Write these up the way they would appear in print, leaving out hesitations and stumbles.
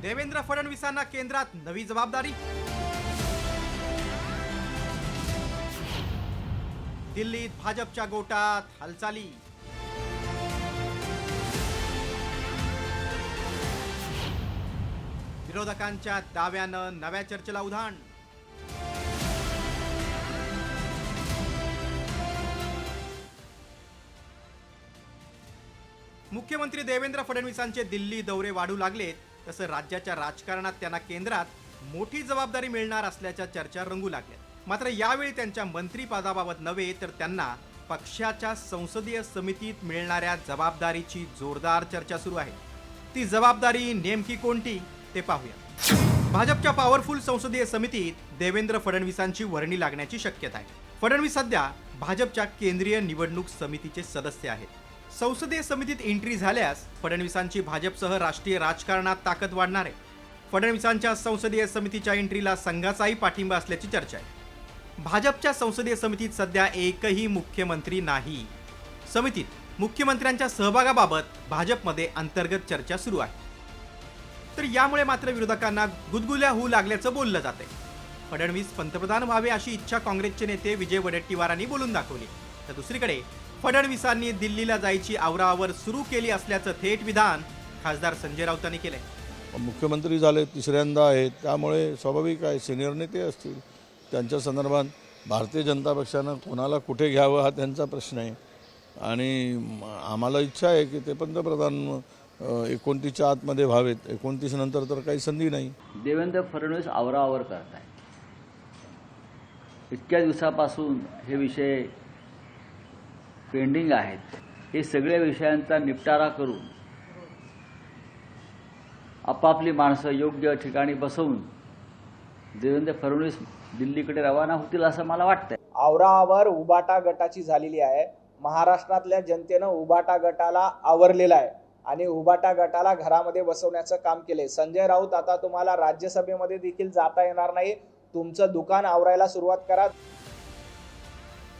देवेंद्र फडणवीसांना केंद्रात नवी जबाबदारी। दिल्लीत भाजपच्या गोटात हालचाली। विरोधकांच्या दाव्यानं नव्या चर्चेला उधाण। मुख्यमंत्री देवेंद्र फडणवीसांचे दिल्ली दौरे वाढू लागलेत, तसं राज्याच्या राजकारणात त्यांना केंद्रात मोठी जबाबदारी मिळणार असल्याच्या चर्चा रंगू लागल्यात। मात्र यावेळी त्यांच्या मंत्रिपदाबाबत नव्हे तर त्यांना पक्षाच्या संसदीय समितीत मिळणाऱ्या जबाबदारीची जोरदार चर्चा सुरू आहे। ती जबाबदारी नेमकी कोणती ते पाहूया। भाजपच्या पॉवरफुल संसदीय समितीत देवेंद्र फडणवीसांची वर्णी लागण्याची शक्यता आहे। फडणवीस सध्या भाजपच्या केंद्रीय निवडणूक समितीचे सदस्य आहेत। संसदीय समितीत एंट्री झाल्यास फडणवीसांची भाजपसह राष्ट्रीय राजकारणात ताकद वाढणार आहे। फडणवीसांच्या संसदीय समितीच्या एंट्रीला संघाचाही पाठिंबा असल्याची चर्चा आहे। भाजपच्या संसदीय समितीत सध्या एकही मुख्यमंत्री नाही। समितीत मुख्यमंत्र्यांच्या सहभागाबाबत भाजपमध्ये अंतर्गत चर्चा सुरू आहे। तर यामुळे मात्र विरोधकांना गुदगुल्या होऊ लागल्याचं बोललं जाते। फडणवीस पंतप्रधान व्हावे अशी इच्छा काँग्रेसचे नेते विजय वडेट्टीवारांनी बोलून दाखवली, तर दुसरीकडे फडणवीसांनी दिल्लीला जायची आवराआवर सुरू केली असल्याचं थेट विधान खासदार संजय राऊतांनी केलंय। मुख्यमंत्री झाले तिसऱ्यांदा आहेत, त्यामुळे स्वाभाविक आहे सिनियर नेते असतील, त्यांच्या संदर्भात भारतीय जनता पक्षानं कोणाला कुठे घ्यावं हा त्यांचा प्रश्न आहे। आणि आम्हाला इच्छा आहे की ते पंतप्रधान 29च्या आतमध्ये व्हावेत। 29 नंतर तर काही संधी नाही। देवेंद्र फडणवीस आवराआवर करत आहेत। इतक्या दिवसापासून हे विषय पेंडिंग आहेत। हे सगळ्या विषयांचा निपटारा करून आपापली माणसं योग्य ठिकाणी बसवून देवेंद्र फडणवीस दिल्लीकडे रवाना होतील असं मला वाटतंय। आवराआवर उबाटा गटाची झालेली आहे। महाराष्ट्रातल्या जनतेनं उबाटा गटाला आवरलेला आहे आणि उबाटा गटाला घरामध्ये बसवण्याचं काम केले। संजय राऊत, आता तुम्हाला राज्यसभेमध्ये देखील जाता येणार नाही, तुमचं दुकान आवरायला सुरुवात करा।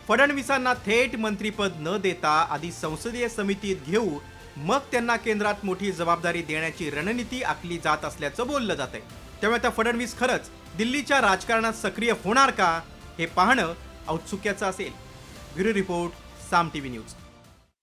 फडणवीसांना थेट मंत्रीपद न देता आधी संसदीय समितीत घेऊ, मग त्यांना केंद्रात मोठी जबाबदारी देण्याची रणनीती आखली जात असल्याचं बोललं जातंय। त्यामुळे आता फडणवीस खरंच दिल्लीच्या राजकारणात सक्रिय होणार का हे पाहणं औत्सुक्याचं असेल। ब्युरो रिपोर्ट, साम टीव्ही न्यूज।